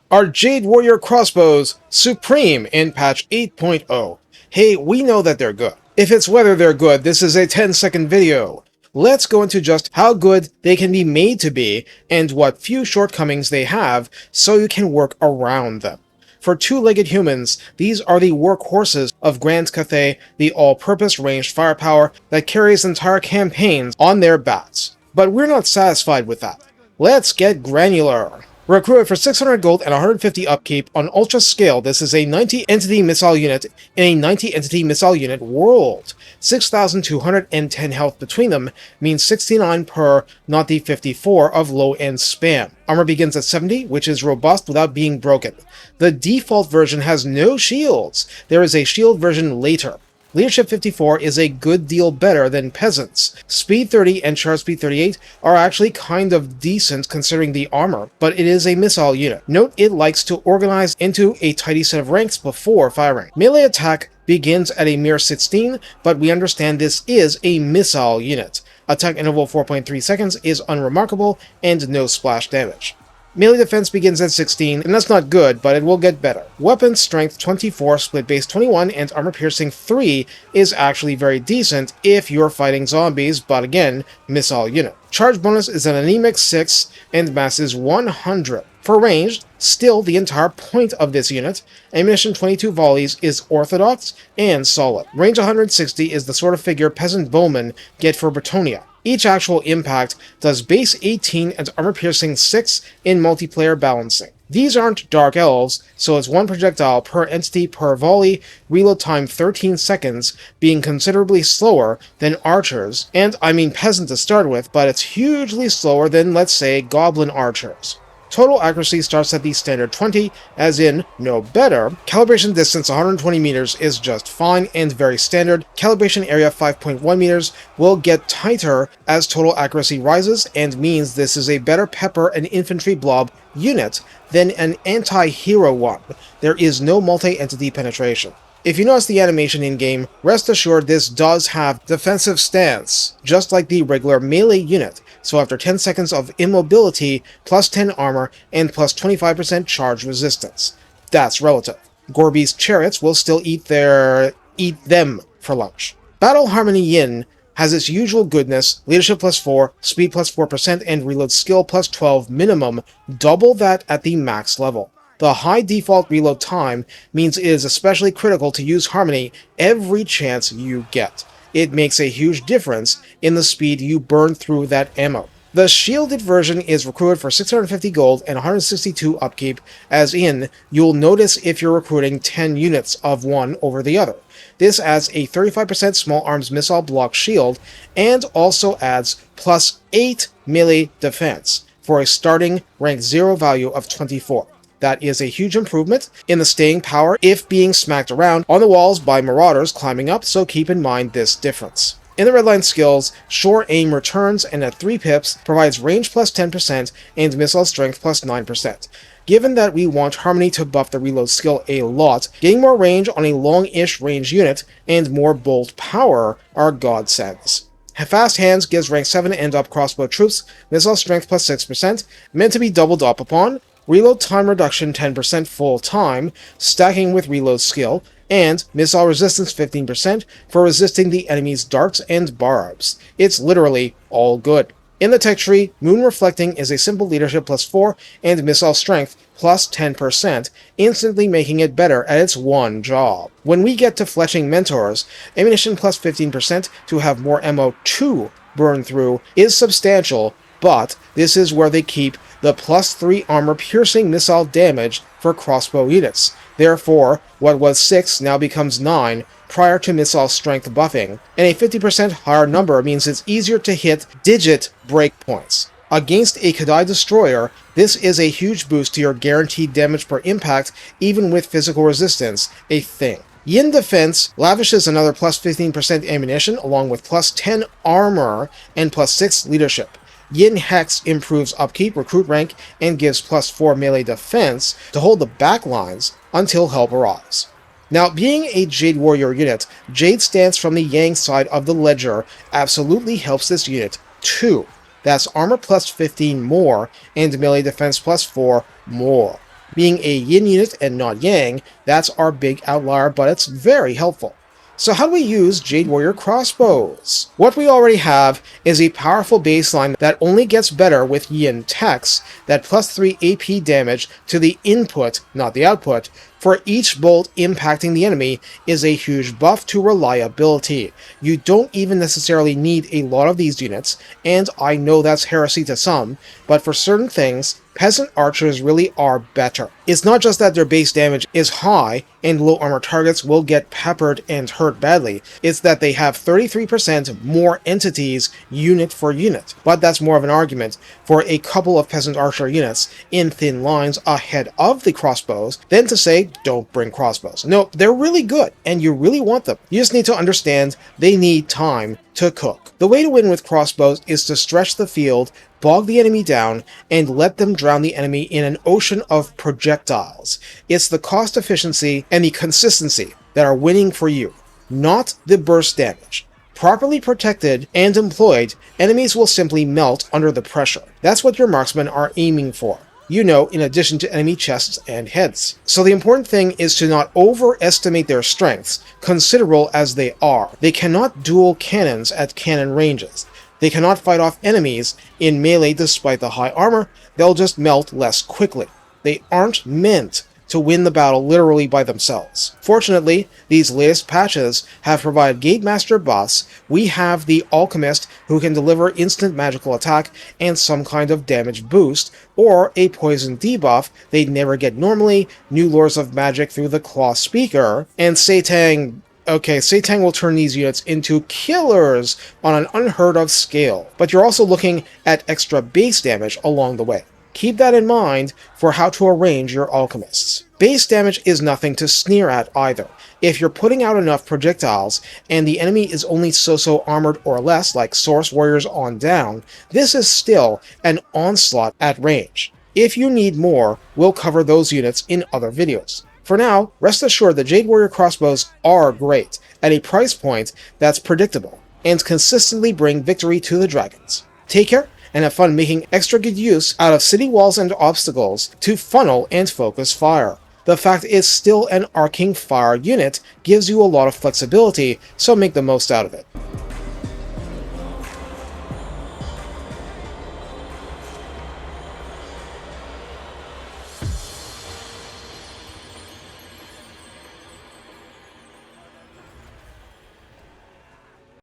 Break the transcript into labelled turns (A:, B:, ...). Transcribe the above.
A: Are Jade Warrior Crossbows supreme in patch 8.0? Hey, we know that they're good. If it's whether they're good, this is a 10-second video. Let's go into just how good they can be made to be and what few shortcomings they have so you can work around them. For two-legged humans, these are the workhorses of Grand Cathay, the all-purpose ranged firepower that carries entire campaigns on their backs. But we're not satisfied with that. Let's get granular. Recruited for 600 gold and 150 upkeep on Ultra Scale, this is a 90-entity missile unit in a 90-entity missile unit world. 6,210 health between them means 69 per, not the 54 of low-end spam. Armor begins at 70, which is robust without being broken. The default version has no shields. There is a shield version later. Leadership 54 is a good deal better than Peasants. Speed 30 and Charge Speed 38 are actually kind of decent considering the armor, but it is a missile unit. Note it likes to organize into a tidy set of ranks before firing. Melee attack begins at a mere 16, but we understand this is a missile unit. Attack interval 4.3 seconds is unremarkable and no splash damage. Melee defense begins at 16, and that's not good, but it will get better. Weapon strength 24, split base 21, and armor piercing 3 is actually very decent if you're fighting zombies, but again, missile unit. Charge bonus is an anemic 6, and mass is 100. For ranged, still the entire point of this unit, ammunition 22 volleys is orthodox and solid. Range 160 is the sort of figure peasant bowmen get for Bretonia. Each actual impact does base 18 and armor piercing 6 in multiplayer balancing. These aren't Dark Elves, so it's one projectile per entity per volley, reload time 13 seconds, being considerably slower than archers, and I mean peasant to start with, but it's hugely slower than, let's say, goblin archers. Total accuracy starts at the standard 20, as in, no better. Calibration distance 120 meters is just fine and very standard. Calibration area 5.1 meters will get tighter as total accuracy rises and means this is a better pepper and infantry blob unit than an anti-hero one. There is no multi-entity penetration. If you notice the animation in-game, rest assured this does have defensive stance, just like the regular melee unit, so after 10 seconds of immobility, plus 10 armor, and plus 25% charge resistance. That's relative. Gorby's chariots will still eat them for lunch. Battle Harmony Yin has its usual goodness, leadership plus 4, speed plus 4%, and reload skill plus 12 minimum, double that at the max level. The high default reload time means it is especially critical to use Harmony every chance you get. It makes a huge difference in the speed you burn through that ammo. The shielded version is recruited for 650 gold and 162 upkeep, as in, you'll notice if you're recruiting 10 units of one over the other. This adds a 35% small arms missile block shield, and also adds plus 8 melee defense, for a starting rank 0 value of 24. That is a huge improvement in the staying power if being smacked around on the walls by marauders climbing up, so keep in mind this difference. In the redline skills, Sure Aim returns and at 3 pips provides range plus 10% and missile strength plus 9%. Given that we want Harmony to buff the reload skill a lot, getting more range on a long-ish range unit and more bolt power are godsends. Fast Hands gives rank 7 and up crossbow troops missile strength plus 6%, meant to be doubled up upon, reload time reduction 10% full time, stacking with reload skill, and missile resistance 15% for resisting the enemy's darts and barbs. It's literally all good. In the tech tree, Moon Reflecting is a simple leadership plus 4 and missile strength plus 10%, instantly making it better at its one job. When we get to Fletching Mentors, ammunition plus 15% to have more ammo to burn through is substantial, but this is where they keep the plus 3 armor piercing missile damage for crossbow units. Therefore, what was 6 now becomes 9 prior to missile strength buffing, and a 50% higher number means it's easier to hit digit breakpoints. Against a Cathay destroyer, this is a huge boost to your guaranteed damage per impact, even with physical resistance, a thing. Yin Defense lavishes another plus 15% ammunition along with plus 10 armor and plus 6 leadership. Yin Hex improves upkeep, recruit rank, and gives plus 4 melee defense to hold the back lines until help arrives. Now, being a Jade Warrior unit, Jade stance from the Yang side of the ledger absolutely helps this unit too. That's armor plus 15 more, and melee defense plus 4 more. Being a yin unit and not yang, that's our big outlier, but it's very helpful. So how do we use Jade Warrior Crossbows? What we already have is a powerful baseline that only gets better with yin techs, that plus 3 AP damage to the input, not the output, for each bolt impacting the enemy is a huge buff to reliability. You don't even necessarily need a lot of these units, and I know that's heresy to some, but for certain things, peasant archers really are better. It's not just that their base damage is high and low armor targets will get peppered and hurt badly, it's that they have 33% more entities unit for unit. But that's more of an argument for a couple of peasant archer units in thin lines ahead of the crossbows than to say don't bring crossbows. No, they're really good and you really want them. You just need to understand they need time to cook. The way to win with crossbows is to stretch the field, bog the enemy down, and let them drown the enemy in an ocean of projectiles. It's the cost efficiency and the consistency that are winning for you, not the burst damage. Properly protected and employed, enemies will simply melt under the pressure. That's what your marksmen are aiming for. You know, in addition to enemy chests and heads. So the important thing is to not overestimate their strengths, considerable as they are. They cannot duel cannons at cannon ranges. They cannot fight off enemies in melee despite the high armor, they'll just melt less quickly. They aren't meant to win the battle literally by themselves. Fortunately, these latest patches have provided Gate Master buffs. We have the Alchemist who can deliver instant magical attack and some kind of damage boost, or a poison debuff they'd never get normally, new lures of magic through the Claw Speaker, and Satang. Okay, Satang will turn these units into killers on an unheard of scale, but you're also looking at extra base damage along the way. Keep that in mind for how to arrange your alchemists. Base damage is nothing to sneer at either. If you're putting out enough projectiles, and the enemy is only so-so armored or less, like Source Warriors on down, this is still an onslaught at range. If you need more, we'll cover those units in other videos. For now, rest assured that Jade Warrior Crossbows are great, at a price point that's predictable, and consistently bring victory to the dragons. Take care, and have fun making extra good use out of city walls and obstacles to funnel and focus fire. The fact it's still an arcing fire unit gives you a lot of flexibility, so make the most out of it.